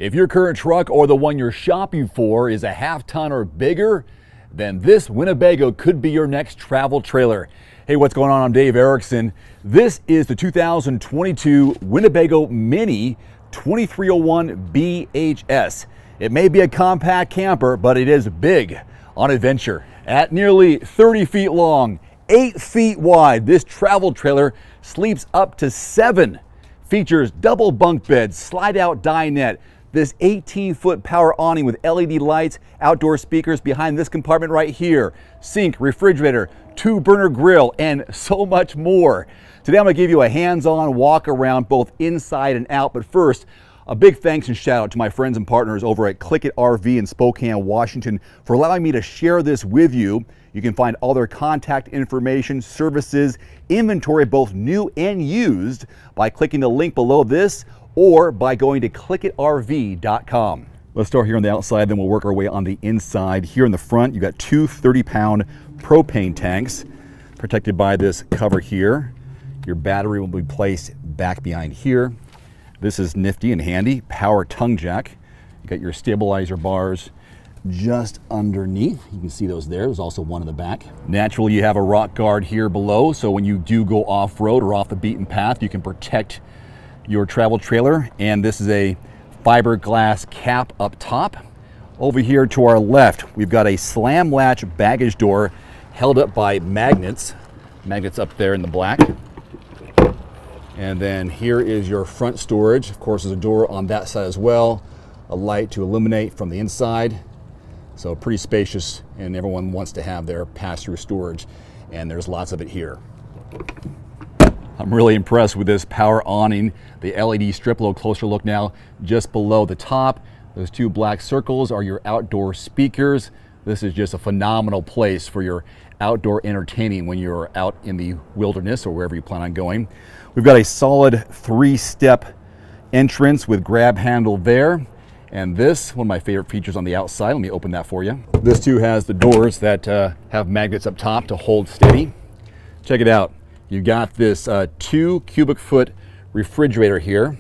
If your current truck or the one you're shopping for is a half-ton or bigger, then this Winnebago could be your next travel trailer. Hey, what's going on? I'm Dave Erickson. This is the 2022 Winnebago Minnie 2301BHS. It may be a compact camper, but it is big on adventure. At nearly 30 feet long, 8 feet wide, this travel trailer sleeps up to 7. Features double bunk beds, slide-out dinette, this 18-foot power awning with LED lights, outdoor speakers behind this compartment right here, sink, refrigerator, 2-burner grill, and so much more. Today I'm going to give you a hands-on walk around both inside and out, but first, a big thanks and shout out to my friends and partners over at Click-It RV in Spokane, Washington for allowing me to share this with you. You can find all their contact information, services, inventory, both new and used, by clicking the link below this or by going to clickitrv.com. Let's start here on the outside, then we'll work our way on the inside. Here in the front, you got two 30-pound propane tanks protected by this cover here. Your battery will be placed back behind here. This is nifty and handy. Power tongue jack. You got your stabilizer bars just underneath. You can see those there. There's also one in the back. Naturally, you have a rock guard here below, so when you do go off-road or off the beaten path, you can protect your travel trailer. And this is a fiberglass cap up top. Over here to our left, we've got a slam latch baggage door held up by magnets. Magnets up there in the black. And then here is your front storage. Of course, there's a door on that side as well. A light to illuminate from the inside. So pretty spacious, and everyone wants to have their pass-through storage, and there's lots of it here. I'm really impressed with this power awning, the LED strip. A little closer look now, just below the top. Those two black circles are your outdoor speakers. This is just a phenomenal place for your outdoor entertaining when you're out in the wilderness or wherever you plan on going. We've got a solid 3-step entrance with grab handle there. And this, one of my favorite features on the outside, let me open that for you. This too has the doors that have magnets up top to hold steady. Check it out. You've got this 2 cubic foot refrigerator here,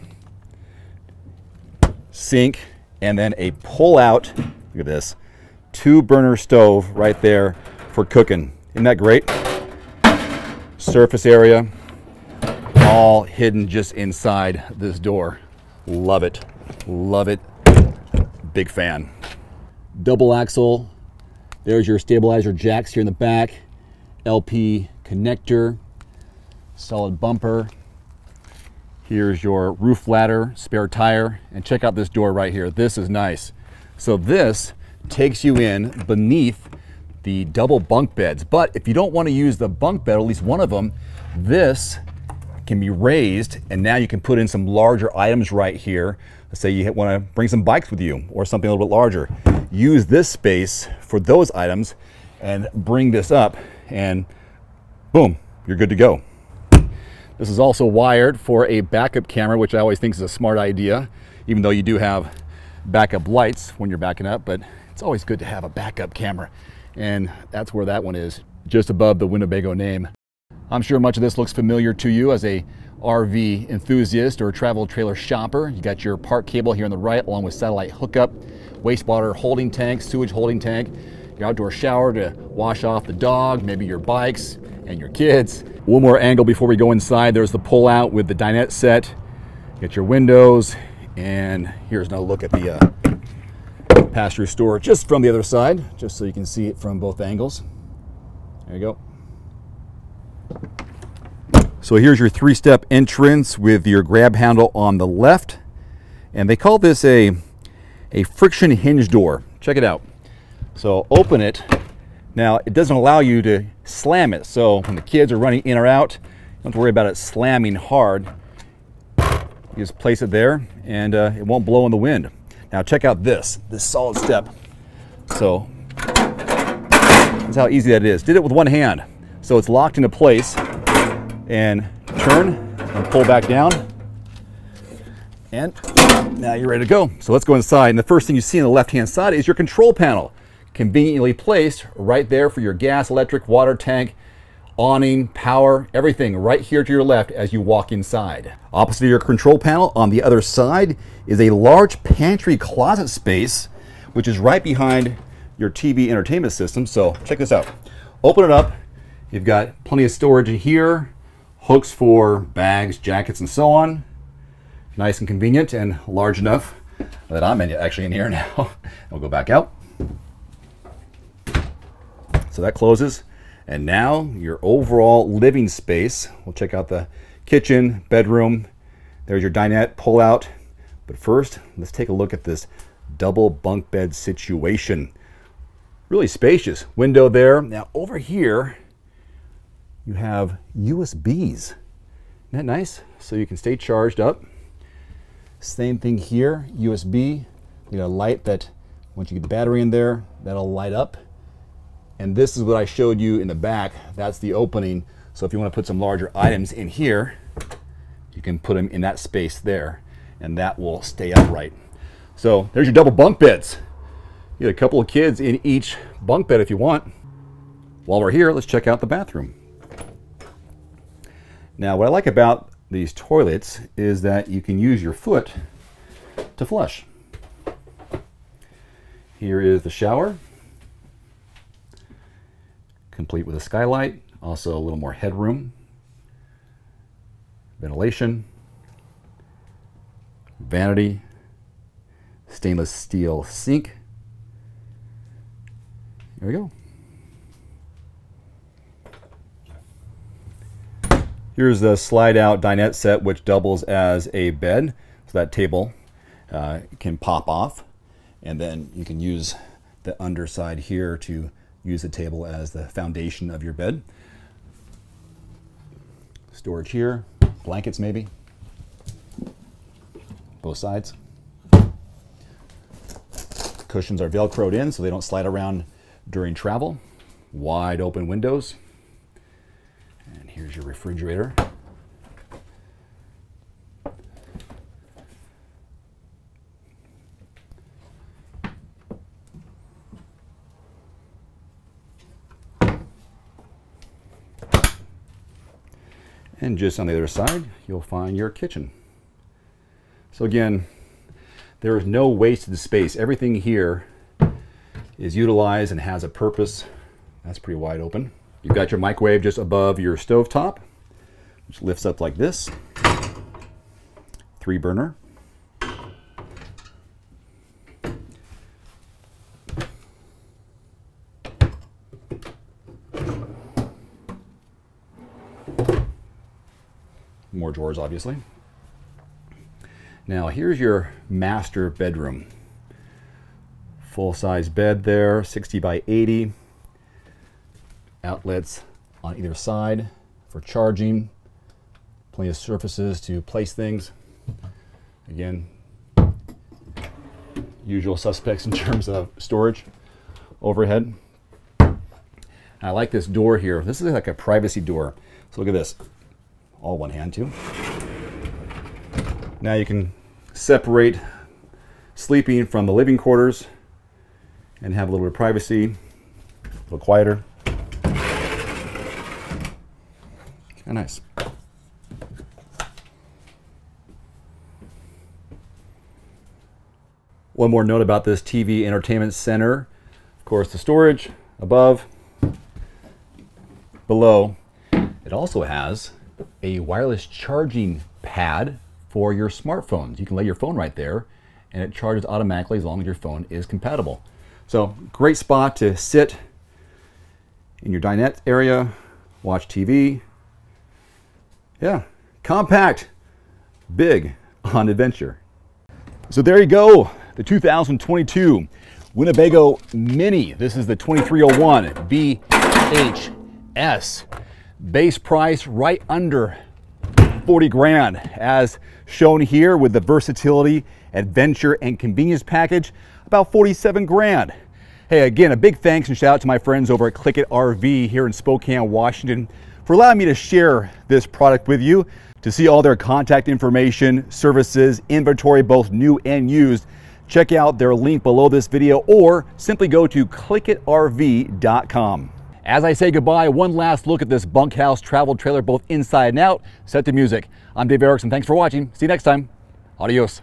sink, and then a pull-out, look at this, 2-burner stove right there for cooking. Isn't that great? Surface area, all hidden just inside this door. Love it, love it. Big fan. Double axle. There's your stabilizer jacks here in the back. LP connector. Solid bumper. Here's your roof ladder, spare tire, and check out this door right here. This is nice. So this takes you in beneath the double bunk beds. But if you don't want to use the bunk bed, or at least one of them, this can be raised, and now you can put in some larger items right here. Let's say you want to bring some bikes with you or something a little bit larger. Use this space for those items and bring this up, and boom, you're good to go. This is also wired for a backup camera, which I always think is a smart idea, even though you do have backup lights when you're backing up, but it's always good to have a backup camera. And that's where that one is, just above the Winnebago name. I'm sure much of this looks familiar to you as a RV enthusiast or travel trailer shopper. You got your park cable here on the right, along with satellite hookup, wastewater holding tank, sewage holding tank, your outdoor shower to wash off the dog, maybe your bikes and your kids. One more angle before we go inside. There's the pull-out with the dinette set. Get your windows, and here's another look at the pass-through storage just from the other side, just so you can see it from both angles. There you go. So here's your 3-step entrance with your grab handle on the left, and they call this a friction hinge door. Check it out. So open it. Now it doesn't allow you to slam it, so when the kids are running in or out, don't have to worry about it slamming hard. You just place it there, and it won't blow in the wind. Now check out this solid step. So that's how easy that is. Did it with one hand, so it's locked into place. And turn and pull back down, and now you're ready to go. So let's go inside, and the first thing you see on the left hand side is your control panel, conveniently placed right there for your gas, electric, water tank, awning, power, everything right here to your left as you walk inside. Opposite of your control panel on the other side is a large pantry closet space, which is right behind your TV entertainment system. So check this out. Open it up. You've got plenty of storage in here, hooks for bags, jackets, and so on. Nice and convenient and large enough that I'm actually in here now. We'll go back out. So that closes. And now your overall living space. We'll check out the kitchen, bedroom. There's your dinette pull out. But first, let's take a look at this double bunk bed situation. Really spacious. Window there. Now over here, you have USBs. Isn't that nice? So you can stay charged up. Same thing here, USB. You got a light that once you get the battery in there, that'll light up. And this is what I showed you in the back. That's the opening. So if you want to put some larger items in here, you can put them in that space there, and that will stay upright. So there's your double bunk beds. You get a couple of kids in each bunk bed if you want. While we're here, let's check out the bathroom. Now, what I like about these toilets is that you can use your foot to flush. Here is the shower, complete with a skylight, also a little more headroom, ventilation, vanity, stainless steel sink. There we go. Here's the slide out dinette set, which doubles as a bed. So that table can pop off, and then you can use the underside here to use the table as the foundation of your bed. Storage here, blankets maybe, both sides. Cushions are Velcroed in so they don't slide around during travel. Wide open windows. And here's your refrigerator. And just on the other side, you'll find your kitchen. So again, there is no wasted space. Everything here is utilized and has a purpose. That's pretty wide open. You've got your microwave just above your stovetop, which lifts up like this. 3-burner. More drawers, obviously. Now here's your master bedroom. Full-size bed there, 60 by 80. Outlets on either side for charging. Plenty of surfaces to place things. Again, usual suspects in terms of storage. Overhead. I like this door here. This is like a privacy door. So look at this. All one hand too. Now you can separate sleeping from the living quarters and have a little bit of privacy, a little quieter. Nice. One more note about this TV entertainment center. Of course, the storage above, below. It also has a wireless charging pad for your smartphones. You can lay your phone right there and it charges automatically as long as your phone is compatible. So great spot to sit in your dinette area, watch TV. Yeah, compact, big on adventure. So there you go, the 2022 Winnebago Minnie. This is the 2301 BHS. Base price right under 40 grand, as shown here with the versatility, adventure, and convenience package, about 47 grand. Hey, again, a big thanks and shout out to my friends over at Click It RV here in Spokane, Washington, for allowing me to share this product with you. To see all their contact information, services, inventory, both new and used, check out their link below this video or simply go to clickitrv.com. As I say goodbye, one last look at this bunkhouse travel trailer, both inside and out, set to music. I'm Dave Erickson. Thanks for watching. See you next time. Adios.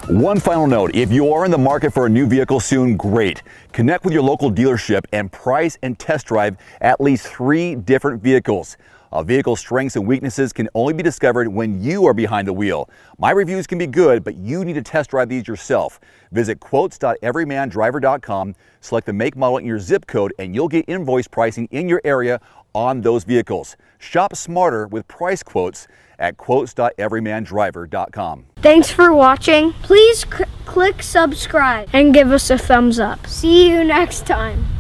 One final note, if you are in the market for a new vehicle soon, great. Connect with your local dealership and price and test drive at least 3 different vehicles. A vehicle's strengths and weaknesses can only be discovered when you are behind the wheel. My reviews can be good, but you need to test drive these yourself. Visit quotes.everymandriver.com, select the make, model, and your zip code, and you'll get invoice pricing in your area on those vehicles. Shop smarter with price quotes at quotes.everymandriver.com. Thanks for watching. Please click subscribe and give us a thumbs up. See you next time.